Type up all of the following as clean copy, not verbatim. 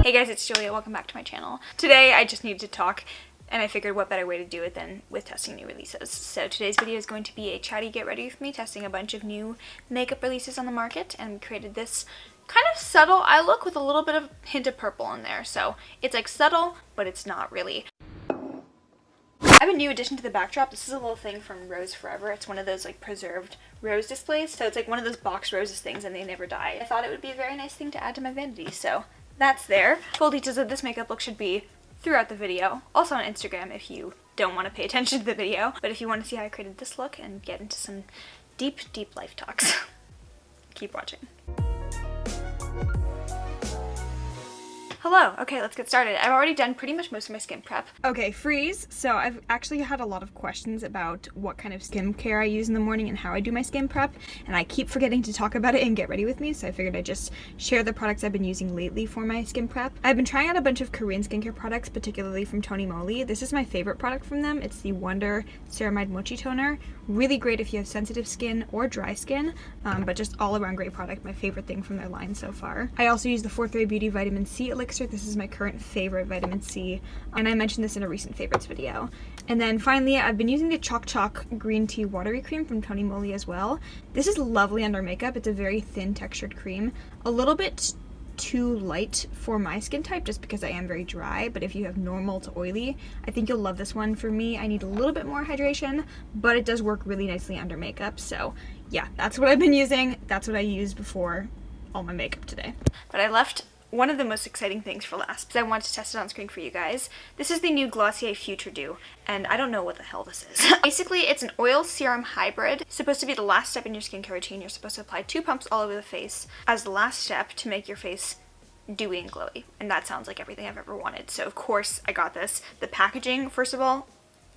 Hey guys, it's Julia. Welcome back to my channel. Today I just needed to talk, and I figured what better way to do it than with testing new releases. So today's video is going to be a chatty get ready with me testing a bunch of new makeup releases on the market, and we created this kind of subtle eye look with a little bit of hint of purple in there. So it's like subtle, but it's not really. I have a new addition to the backdrop. This is a little thing from Rose Forever. It's one of those like preserved rose displays. So it's like one of those box roses things and they never die. I thought it would be a very nice thing to add to my vanity. So that's there. Full details of this makeup look should be throughout the video. Also on Instagram if you don't want to pay attention to the video. But if you want to see how I created this look and get into some deep, deep life talks, keep watching. Hello. Okay, let's get started. I've already done pretty much most of my skin prep. Okay, freeze. So I've actually had a lot of questions about what kind of skincare I use in the morning and how I do my skin prep, and I keep forgetting to talk about it and get ready with me, so I figured I'd just share the products I've been using lately for my skin prep. I've been trying out a bunch of Korean skincare products, particularly from Tony Moly. This is my favorite product from them. It's the Wonder Ceramide Mochi Toner. Really great if you have sensitive skin or dry skin, but just all around great product. My favorite thing from their line so far. I also use the Fourth Ray Beauty Vitamin C Elixir. This is my current favorite vitamin C, and I mentioned this in a recent favorites video. And then finally, I've been using the Choc Choc Green Tea Watery Cream from Tony Moly as well. This is lovely under makeup. It's a very thin textured cream. A little bit too light for my skin type just because I am very dry, but if you have normal to oily, I think you'll love this one. For me, I need a little bit more hydration, but it does work really nicely under makeup. So yeah, that's what I've been using. That's what I used before all my makeup today. But I left one of the most exciting things for last, because I wanted to test it on screen for you guys. This is the new Glossier Future Dew, and I don't know what the hell this is. Basically, it's an oil serum hybrid. It's supposed to be the last step in your skincare routine. You're supposed to apply 2 pumps all over the face as the last step to make your face dewy and glowy. And that sounds like everything I've ever wanted. So of course I got this. The packaging, first of all,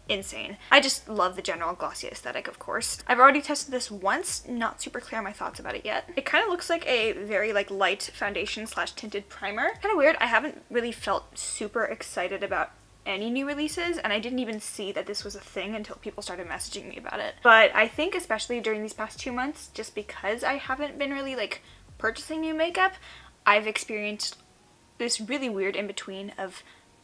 insane. I just love the general Glossier aesthetic, of course. I've already tested this once, not super clear on my thoughts about it yet. It kind of looks like a very like light foundation slash tinted primer. Kind of weird. I haven't really felt super excited about any new releases, and I didn't even see that this was a thing until people started messaging me about it. But I think especially during these past 2 months, just because I haven't been really like purchasing new makeup, I've experienced this really weird in-between of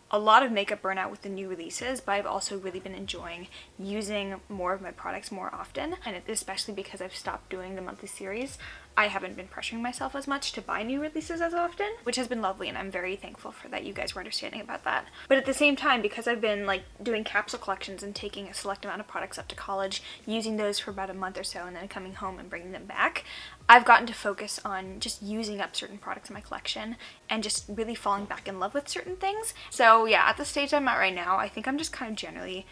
a lot of makeup burnout with the new releases, but I've also really been enjoying using more of my products more often, and especially because I've stopped doing the monthly series, I haven't been pressuring myself as much to buy new releases as often, which has been lovely, and I'm very thankful for that you guys were understanding about that. But at the same time, because I've been like doing capsule collections and taking a select amount of products up to college, using those for about a month or so, and then coming home and bringing them back, I've gotten to focus on just using up certain products in my collection and just really falling back in love with certain things. So yeah, at the stage I'm at right now, I think I'm just kind of generally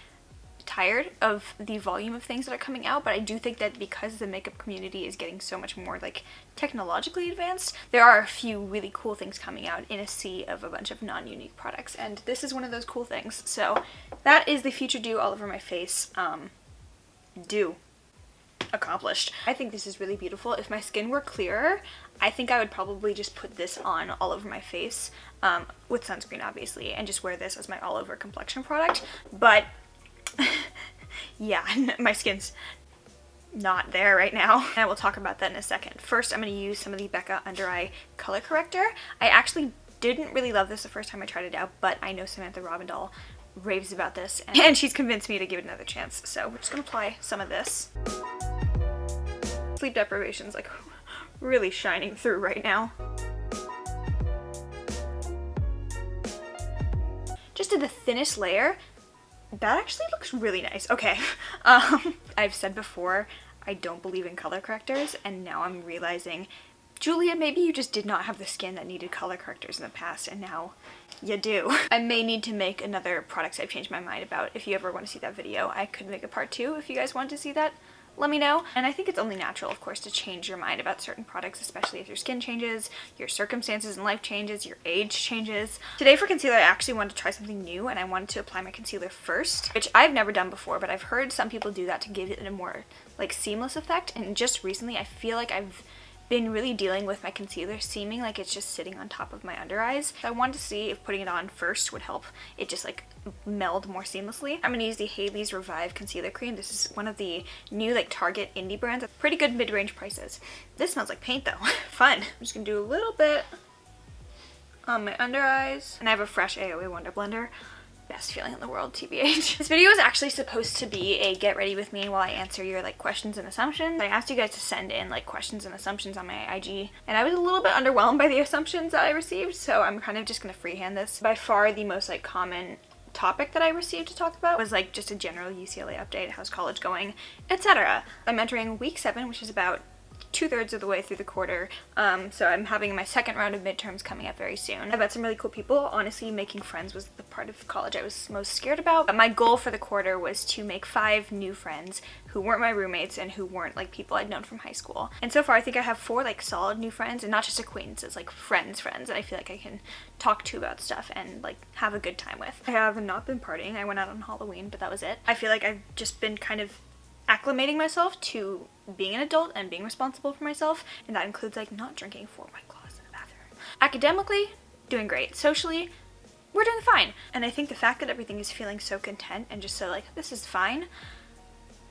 tired of the volume of things that are coming out, but I do think that because the makeup community is getting so much more like technologically advanced, there are a few really cool things coming out in a sea of a bunch of non-unique products, and this is one of those cool things. So that is the Future Dew all over my face. Dew. Accomplished. I think this is really beautiful. If my skin were clearer, I think I would probably just put this on all over my face, with sunscreen obviously, and just wear this as my all over complexion product. But yeah, my skin's not there right now. And I will talk about that in a second. First, I'm going to use some of the Becca Under Eye Color Corrector. I actually didn't really love this the first time I tried it out, but I know Samantha Robindahl raves about this, and she's convinced me to give it another chance. So we're just going to apply some of this. Sleep deprivation's like really shining through right now. Just did the thinnest layer. That actually looks really nice. Okay, I've said before, I don't believe in color correctors, and now I'm realizing, Julia, maybe you just did not have the skin that needed color correctors in the past, and now you do. I may need to make another products I've changed my mind about. If you ever want to see that video, I could make a part 2 if you guys want to see that. Let me know. And I think it's only natural, of course, to change your mind about certain products, especially if your skin changes, your circumstances in life changes, your age changes. Today for concealer, I actually wanted to try something new, and I wanted to apply my concealer first, which I've never done before, but I've heard some people do that to give it a more like seamless effect. And just recently, I feel like I've been really dealing with my concealer seeming like it's just sitting on top of my under eyes. So I wanted to see if putting it on first would help it just like meld more seamlessly. I'm gonna use the Haley's Revive Concealer Cream. This is one of the new like Target indie brands. Pretty good mid-range prices. This smells like paint though. Fun. I'm just gonna do a little bit on my under eyes. And I have a fresh AOA Wonder Blender. Best feeling in the world, TBH. This video is actually supposed to be a get ready with me while I answer your like questions and assumptions. I asked you guys to send in like questions and assumptions on my IG, and I was a little bit underwhelmed by the assumptions that I received, so I'm kind of just gonna freehand this. By far the most like common topic that I received to talk about was like just a general UCLA update, how's college going, etc. I'm entering week 7, which is about 2/3 of the way through the quarter, so I'm having my second round of midterms coming up very soon. I've met some really cool people. Honestly, making friends was the part of college I was most scared about. My goal for the quarter was to make 5 new friends who weren't my roommates and who weren't like people I'd known from high school. And so far I think I have 4 like solid new friends, and not just acquaintances, like friends that I feel like I can talk to about stuff and like have a good time with. I have not been partying. I went out on Halloween, but that was it. I feel like I've just been kind of acclimating myself to being an adult and being responsible for myself, and that includes like not drinking 4 White Claws in the bathroom. Academically, doing great. Socially, we're doing fine. And I think the fact that everything is feeling so content and just so like, this is fine,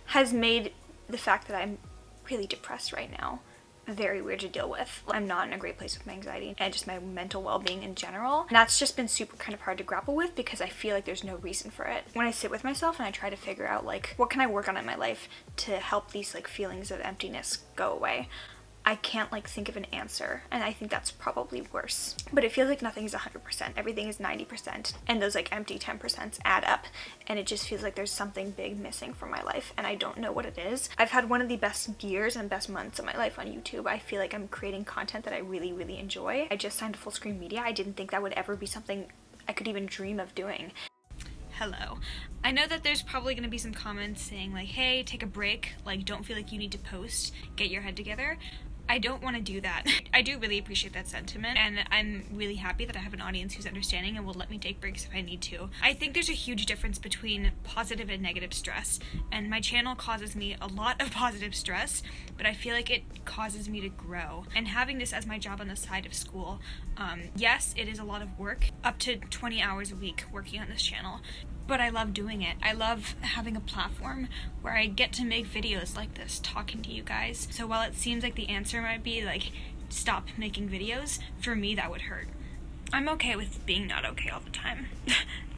has made the fact that I'm really depressed right now very weird to deal with. I'm not in a great place with my anxiety and just my mental well-being in general. And that's just been super kind of hard to grapple with because I feel like there's no reason for it. When I sit with myself and I try to figure out like, what can I work on in my life to help these like feelings of emptiness go away, I can't like think of an answer, and I think that's probably worse. But it feels like nothing is 100%, everything is 90%, and those like empty 10% add up, and it just feels like there's something big missing from my life, and I don't know what it is. I've had one of the best years and best months of my life on YouTube. I feel like I'm creating content that I really, really enjoy. I just signed to full screen media. I didn't think that would ever be something I could even dream of doing. Hello. I know that there's probably going to be some comments saying like, hey, take a break, like don't feel like you need to post, get your head together. I don't want to do that. I do really appreciate that sentiment, and I'm really happy that I have an audience who's understanding and will let me take breaks if I need to. I think there's a huge difference between positive and negative stress, and my channel causes me a lot of positive stress, but I feel like it causes me to grow. And having this as my job on the side of school, yes, it is a lot of work, up to 20 hours a week working on this channel, but I love doing it. I love having a platform where I get to make videos like this, talking to you guys. So while it seems like the answer might be like, stop making videos, for me that would hurt. I'm okay with being not okay all the time.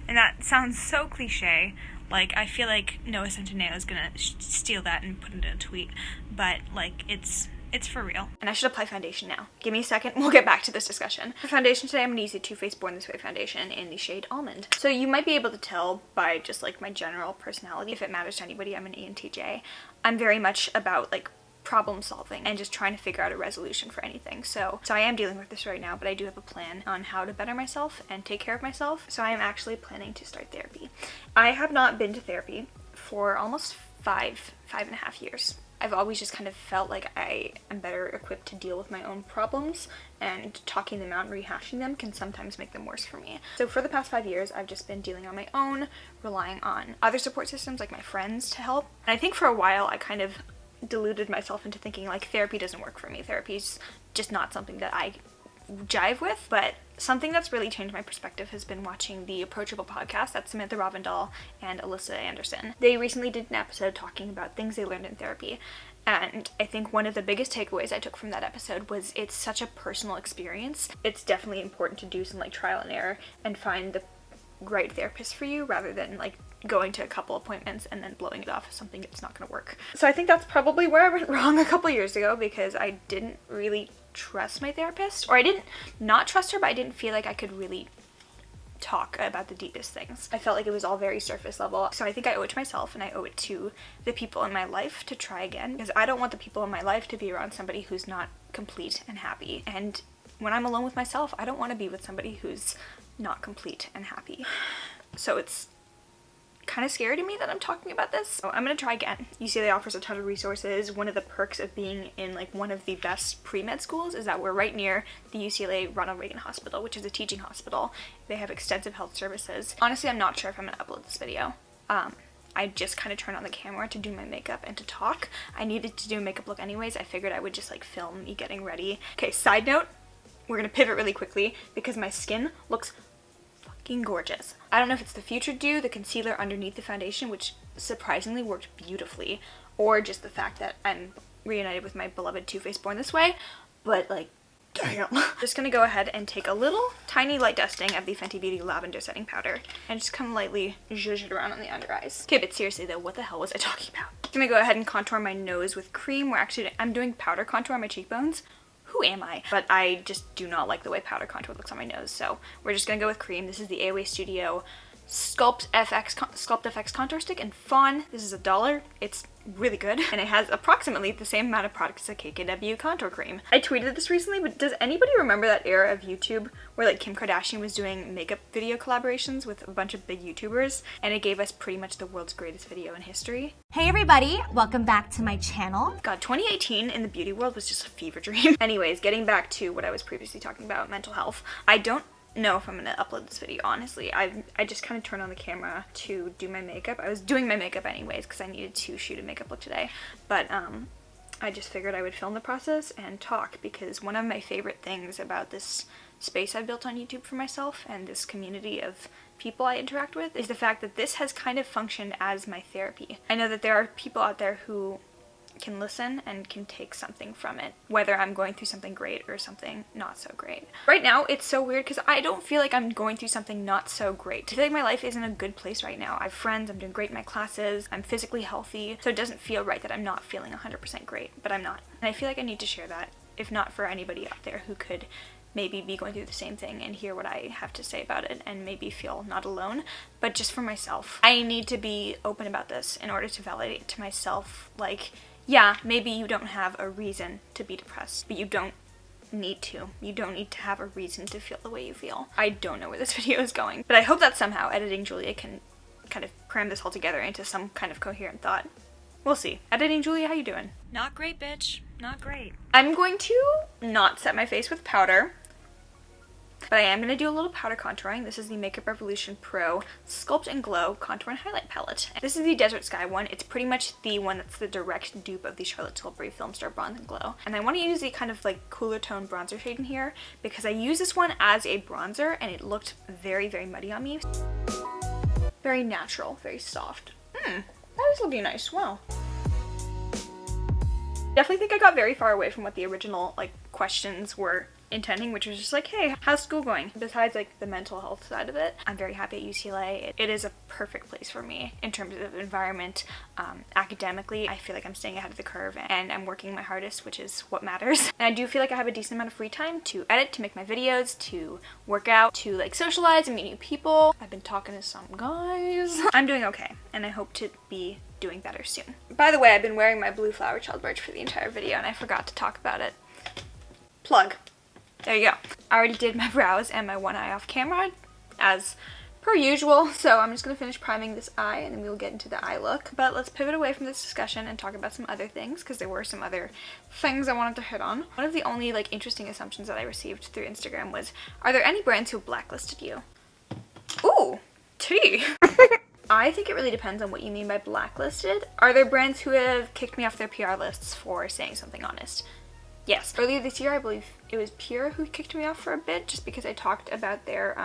And that sounds so cliche. Like, I feel like Noah Centineo is gonna steal that and put it in a tweet, but like, it's for real. And I should apply foundation now. Give me a second, we'll get back to this discussion. For foundation today, I'm gonna use the Too Faced Born This Way foundation in the shade Almond. So you might be able to tell by just like my general personality, if it matters to anybody, I'm an ENTJ. I'm very much about like problem solving and just trying to figure out a resolution for anything. So I am dealing with this right now, but I do have a plan on how to better myself and take care of myself. So I am actually planning to start therapy. I have not been to therapy for almost 5.5 years. I've always just kind of felt like I am better equipped to deal with my own problems, and talking them out and rehashing them can sometimes make them worse for me. So for the past 5 years, I've just been dealing on my own, relying on other support systems like my friends to help. And I think for a while I kind of deluded myself into thinking like therapy doesn't work for me. Therapy's just not something that I jive with. But something that's really changed my perspective has been watching the Approachable podcast. That's Samantha Ravindal and Alyssa Anderson. They recently did an episode talking about things they learned in therapy, and I think one of the biggest takeaways I took from that episode was it's such a personal experience. It's definitely important to do some like trial and error and find the right therapist for you, rather than like going to a couple appointments and then blowing it off as something that's not going to work. So I think that's probably where I went wrong a couple years ago, because I didn't really trust my therapist, or I didn't not trust her, but I didn't feel like I could really talk about the deepest things. I felt like it was all very surface level. So I think I owe it to myself, and I owe it to the people in my life to try again, because I don't want the people in my life to be around somebody who's not complete and happy. And when I'm alone with myself, I don't want to be with somebody who's not complete and happy. So it's kind of scary to me that I'm talking about this. So I'm gonna try again. UCLA offers a ton of resources. One of the perks of being in like one of the best pre-med schools is that we're right near the UCLA Ronald Reagan Hospital, which is a teaching hospital. They have extensive health services. Honestly, I'm not sure if I'm gonna upload this video. I just kind of turned on the camera to do my makeup and to talk. I needed to do a makeup look anyways. I figured I would just like film me getting ready. Okay, side note, we're gonna pivot really quickly because my skin looks gorgeous. I don't know if it's the Future Dew, the concealer underneath the foundation, which surprisingly worked beautifully, or just the fact that I'm reunited with my beloved Too Faced Born This Way, but like Damn. Just gonna go ahead and take a little tiny light dusting of the Fenty Beauty Lavender Setting Powder and just kind of lightly zhuzh it around on the under eyes. Okay, but seriously though, what the hell was I talking about? I'm gonna go ahead and contour my nose with cream. I'm doing powder contour on my cheekbones. Who am I? But I just do not like the way powder contour looks on my nose, so we're just gonna go with cream. This is the AOA Studio Sculpt FX contour stick in Fawn. This is $1. It's really good, and it has approximately the same amount of product as a KKW contour cream. I tweeted this recently, but does anybody remember that era of YouTube where like Kim Kardashian was doing makeup video collaborations with a bunch of big YouTubers, and it gave us pretty much the world's greatest video in history? Hey everybody, welcome back to my channel. God, 2018 in the beauty world was just a fever dream. Anyways, getting back to what I was previously talking about, mental health. I don't know if I'm gonna upload this video, honestly. I just kind of turned on the camera to do my makeup. I was doing my makeup anyways because I needed to shoot a makeup look today, but I just figured I would film the process and talk, because one of my favorite things about this space I've built on YouTube for myself and this community of people I interact with is the fact that this has kind of functioned as my therapy. I know that there are people out there who can listen and can take something from it, whether I'm going through something great or something not so great. Right now, it's so weird because I don't feel like I'm going through something not so great. I feel like my life is in a good place right now. I have friends, I'm doing great in my classes, I'm physically healthy, so it doesn't feel right that I'm not feeling 100% great, but I'm not. And I feel like I need to share that, if not for anybody out there who could maybe be going through the same thing and hear what I have to say about it and maybe feel not alone, but just for myself. I need to be open about this in order to validate to myself, like, yeah, maybe you don't have a reason to be depressed, but you don't need to. You don't need to have a reason to feel the way you feel. I don't know where this video is going, but I hope that somehow Editing Julia can kind of cram this all together into some kind of coherent thought. We'll see. Editing Julia, how you doing? Not great, bitch. Not great. I'm going to not set my face with powder, but I am going to do a little powder contouring. This is the Makeup Revolution Pro Sculpt and Glow Contour and Highlight Palette. This is the Desert Sky one. It's pretty much the one that's the direct dupe of the Charlotte Tilbury Film Star Bronze and Glow. And I want to use the kind of like cooler tone bronzer shade in here because I use this one as a bronzer and it looked very, very muddy on me. Very natural, very soft. That is looking nice. Wow. Definitely think I got very far away from what the original like questions were intending, which was just like, hey, how's school going? Besides like the mental health side of it, I'm very happy at UCLA. It is a perfect place for me in terms of environment. Academically, I feel like I'm staying ahead of the curve and I'm working my hardest, which is what matters. And I do feel like I have a decent amount of free time to edit, to make my videos, to work out, to like socialize and meet new people. I've been talking to some guys. I'm doing okay, and I hope to be doing better soon. By the way, I've been wearing my blue flower child brooch for the entire video and I forgot to talk about it. Plug. There you go. I already did my brows and my one eye off camera as per usual, so I'm just going to finish priming this eye and then we will get into the eye look. But let's pivot away from this discussion and talk about some other things, because there were some other things I wanted to hit on. One of the only like interesting assumptions that I received through Instagram was, are there any brands who blacklisted you? Ooh, tea. I think it really depends on what you mean by blacklisted. Are there brands who have kicked me off their PR lists for saying something honest? Yes. Earlier this year, I believe it was Pure who kicked me off for a bit just because I talked about their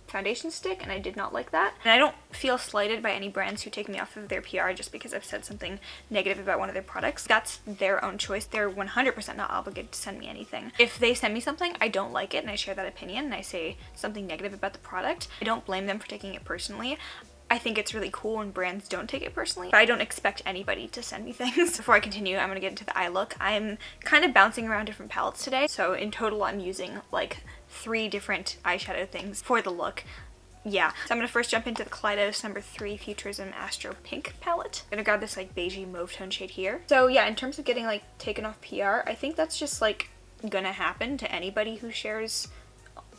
foundation stick and I did not like that. And I don't feel slighted by any brands who take me off of their PR just because I've said something negative about one of their products. That's their own choice. They're 100% not obligated to send me anything. If they send me something, I don't like it and I share that opinion and I say something negative about the product, I don't blame them for taking it personally. I think it's really cool when brands don't take it personally, but I don't expect anybody to send me things. Before I continue, I'm gonna get into the eye look. I'm kind of bouncing around different palettes today, so in total I'm using like 3 different eyeshadow things for the look. Yeah, so I'm gonna first jump into the Kaleidos number 3 Futurism Astro Pink palette. I'm gonna grab this like beigey mauve tone shade here. So yeah, in terms of getting like taken off PR, I think that's just like gonna happen to anybody who shares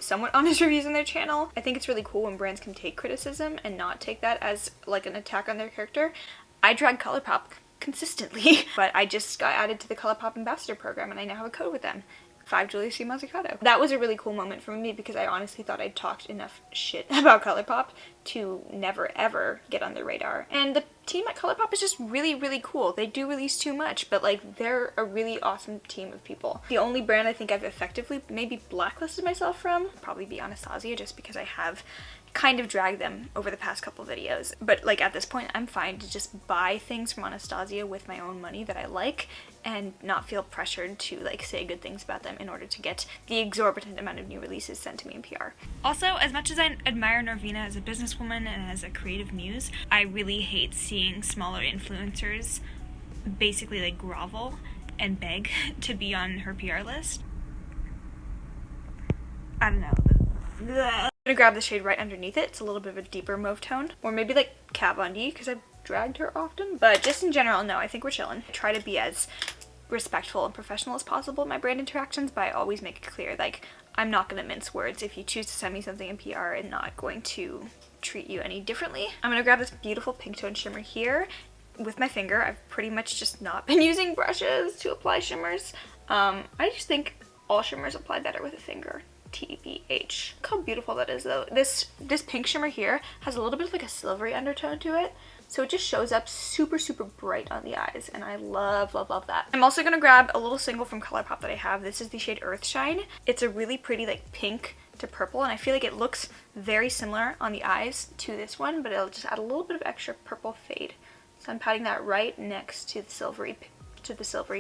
somewhat honest reviews on their channel. I think it's really cool when brands can take criticism and not take that as like an attack on their character. I drag Colourpop consistently, but I just got added to the Colourpop ambassador program and I now have a code with them. 5 Julia C. Mazzucato. That was a really cool moment for me because I honestly thought I'd talked enough shit about Colourpop to never ever get on their radar. And the team at Colourpop is just really, really cool. They do release too much, but like they're a really awesome team of people. The only brand I think I've effectively maybe blacklisted myself from probably be Anastasia, just because I have kind of dragged them over the past couple videos. But like at this point, I'm fine to just buy things from Anastasia with my own money that I like and not feel pressured to like say good things about them in order to get the exorbitant amount of new releases sent to me in PR. Also, as much as I admire Norvina as a businesswoman and as a creative muse, I really hate seeing smaller influencers basically like grovel and beg to be on her PR list. I don't know. I'm gonna grab the shade right underneath it. It's a little bit of a deeper mauve tone, or maybe like Kat Von D, because I've dragged her often. But just in general, no, I think we're chilling. I try to be as respectful and professional as possible in my brand interactions, but I always make it clear, like, I'm not gonna mince words if you choose to send me something in PR and not going to treat you any differently. I'm gonna grab this beautiful pink tone shimmer here with my finger. I've pretty much just not been using brushes to apply shimmers. I just think all shimmers apply better with a finger. TBH. Look how beautiful that is though. This pink shimmer here has a little bit of like a silvery undertone to it, so it just shows up super, super bright on the eyes, and I love, love, love that. I'm also gonna grab a little single from Colourpop that I have. This is the shade Earthshine. It's a really pretty like pink to purple, and I feel like it looks very similar on the eyes to this one, but it'll just add a little bit of extra purple fade. So I'm patting that right next to the silvery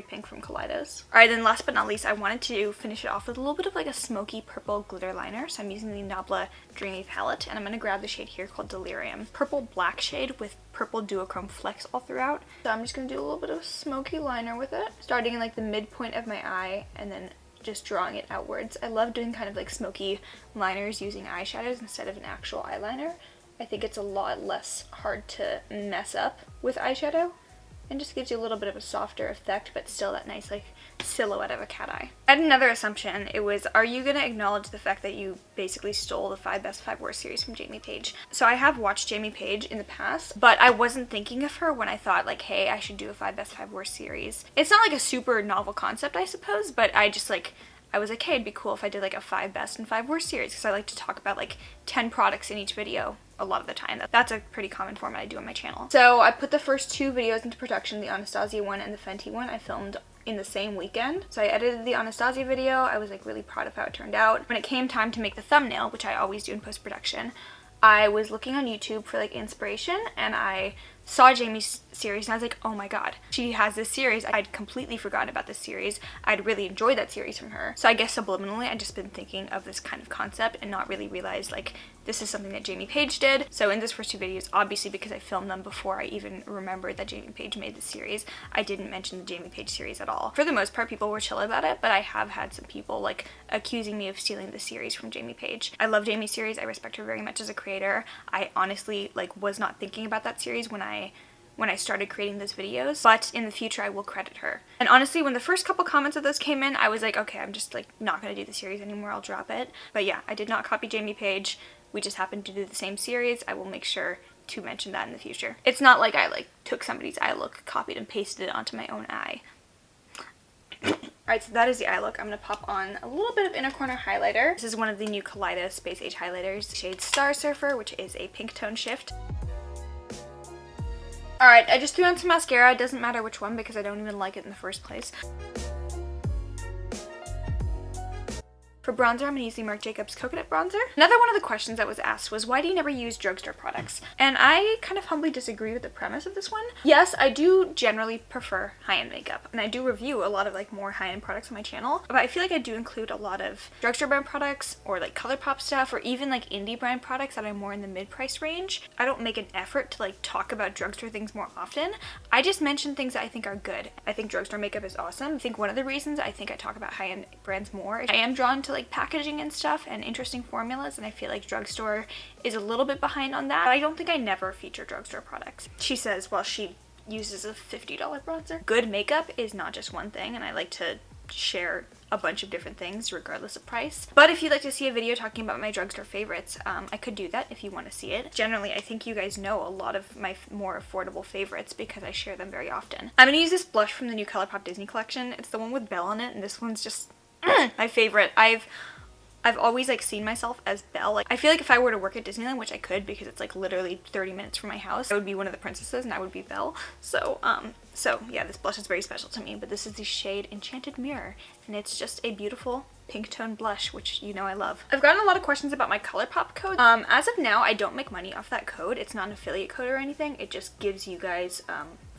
pink from Kaleidos. Alright, then last but not least, I wanted to finish it off with a little bit of like a smoky purple glitter liner. So I'm using the Nabla Dreamy palette, and I'm going to grab the shade here called Delirium. Purple black shade with purple duochrome flecks all throughout. So I'm just going to do a little bit of smoky liner with it, starting in like the midpoint of my eye and then just drawing it outwards. I love doing kind of like smoky liners using eyeshadows instead of an actual eyeliner. I think it's a lot less hard to mess up with eyeshadow, and just gives you a little bit of a softer effect, but still that nice like silhouette of a cat eye. I had another assumption. It was, are you going to acknowledge the fact that you basically stole the 5 Best 5 Worst series from Jamie Page? So I have watched Jamie Page in the past, but I wasn't thinking of her when I thought like, hey, I should do a 5 Best 5 Worst series. It's not like a super novel concept, I suppose, but I was like, hey, it'd be cool if I did like a 5 Best and 5 Worst series, because I like to talk about like 10 products in each video a lot of the time. That's a pretty common format I do on my channel. So I put the first 2 videos into production, the Anastasia one and the Fenty one. I filmed in the same weekend. So I edited the Anastasia video. I was like really proud of how it turned out. When it came time to make the thumbnail, which I always do in post-production, I was looking on YouTube for like inspiration, and I saw Jamie's series and I was like, oh my god, she has this series. I'd completely forgotten about this series. I'd really enjoyed that series from her. So I guess subliminally I'd just been thinking of this kind of concept and not really realized like this is something that Jamie Page did. So in those first 2 videos, obviously because I filmed them before I even remembered that Jamie Page made this series, I didn't mention the Jamie Page series at all. For the most part, people were chill about it, but I have had some people like accusing me of stealing the series from Jamie Page. I love Jamie's series. I respect her very much as a creator. I honestly like was not thinking about that series when I started creating those videos, but in the future I will credit her. And honestly, when the first couple comments of those came in, I was like, okay, I'm just like not gonna do the series anymore, I'll drop it. But yeah, I did not copy Jamie Page. We just happened to do the same series. I will make sure to mention that in the future. It's not like I like took somebody's eye look, copied and pasted it onto my own eye. Alright, so that is the eye look. I'm going to pop on a little bit of inner corner highlighter. This is one of the new Kaleidos Space Age highlighters, shade Star Surfer, which is a pink tone shift. Alright, I just threw on some mascara. It doesn't matter which one because I don't even like it in the first place. For bronzer, I'm going to use the Marc Jacobs Coconut Bronzer. Another one of the questions that was asked was, why do you never use drugstore products? And I kind of humbly disagree with the premise of this one. Yes, I do generally prefer high-end makeup, and I do review a lot of like more high-end products on my channel, but I feel like I do include a lot of drugstore brand products or like Colourpop stuff or even like indie brand products that are more in the mid-price range. I don't make an effort to like talk about drugstore things more often. I just mention things that I think are good. I think drugstore makeup is awesome. I think one of the reasons I think I talk about high-end brands more is I am drawn to like packaging and stuff and interesting formulas, and I feel like drugstore is a little bit behind on that. But I don't think I never feature drugstore products. She says while she uses a $50 bronzer. Good makeup is not just one thing, and I like to share a bunch of different things regardless of price. But if you'd like to see a video talking about my drugstore favorites, I could do that if you want to see it. Generally, I think you guys know a lot of my more affordable favorites because I share them very often. I'm going to use this blush from the new Colourpop Disney collection. It's the one with Belle on it, and this one's just my favorite. I've I've always like seen myself as Belle. Like I feel like if I were to work at Disneyland, which I could because it's like literally 30 minutes from my house, I would be one of the princesses and I would be Belle. So yeah, this blush is very special to me, but this is the shade Enchanted Mirror, and it's just a beautiful pink tone blush, which you know I love. I've gotten a lot of questions about my Colourpop code. As of now, I don't make money off that code. It's not an affiliate code or anything. It just gives you guys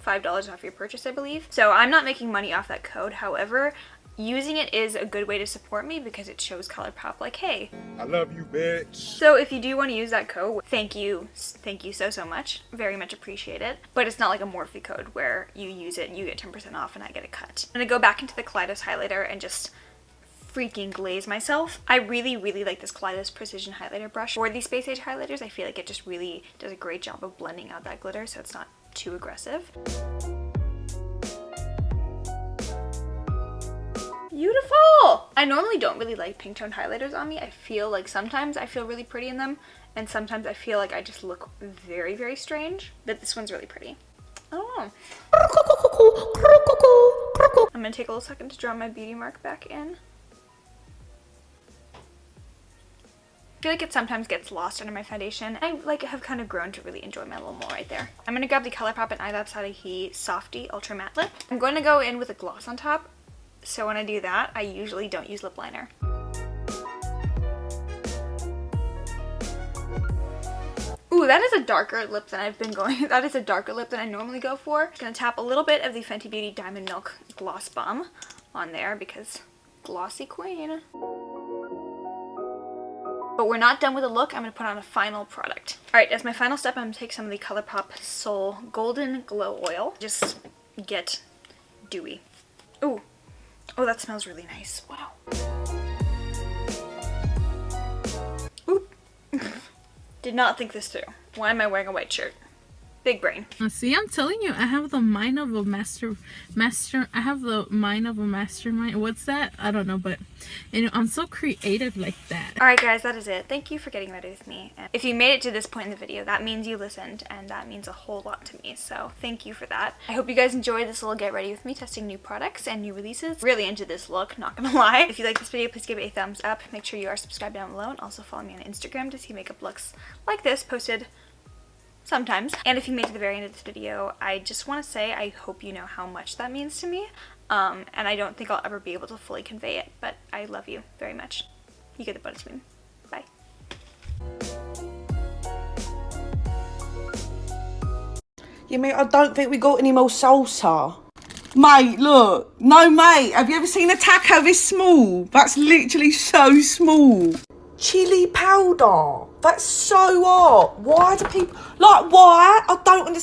$5 off your purchase, I believe. So I'm not making money off that code. However, using it is a good way to support me because it shows Colourpop like, hey, I love you, bitch. So if you do want to use that code, thank you so much. Very much appreciate it. But it's not like a Morphe code where you use it and you get 10% off and I get a cut. I'm gonna go back into the Kaleidos highlighter and just freaking glaze myself. I really like this Kaleidos Precision Highlighter brush. For these Space Age highlighters, I feel like it just really does a great job of blending out that glitter so it's not too aggressive. Beautiful! I normally don't really like pink tone highlighters on me. I feel like sometimes I feel really pretty in them, and sometimes I feel like I just look very strange. But this one's really pretty. I don't know. I'm gonna take a little second to draw my beauty mark back in. I feel like it sometimes gets lost under my foundation. I have kind of grown to really enjoy my little mole right there. I'm gonna grab the Colourpop and Iluvsarahii Softii Ultra Matte Lip. I'm going to go in with a gloss on top. So when I do that, I usually don't use lip liner. Ooh, that is a darker lip than I've been going. That is a darker lip than I normally go for. I'm gonna tap a little bit of the Fenty Beauty Diamond Milk Gloss Bomb on there because glossy queen. But we're not done with the look. I'm gonna put on a final product. All right, as my final step, I'm gonna take some of the Colourpop Soul Golden Glow Oil. Just get dewy. Ooh. Oh, that smells really nice. Wow. Oop. Did not think this through. Why am I wearing a white shirt? Big brain. See, I'm telling you, I have the mind of a I have the mind of a mastermind. What's that? I don't know, but you know, I'm so creative like that. Alright guys, that is it. Thank you for getting ready with me. And if you made it to this point in the video, that means you listened, and that means a whole lot to me, so thank you for that. I hope you guys enjoyed this little get ready with me testing new products and new releases. Really into this look, not gonna lie. If you like this video, please give it a thumbs up. Make sure you are subscribed down below, and also follow me on Instagram to see makeup looks like this posted sometimes. And if you made it to the very end of this video, I just want to say I hope you know how much that means to me. And I don't think I'll ever be able to fully convey it, but I love you very much. You get the bonus meme. Bye. Yeah, mate, I don't think we got any more salsa. Mate, look. No, mate. Have you ever seen a taco this small? That's literally so small. Chili powder. That's so hot. Why do people... Like, why? I don't understand.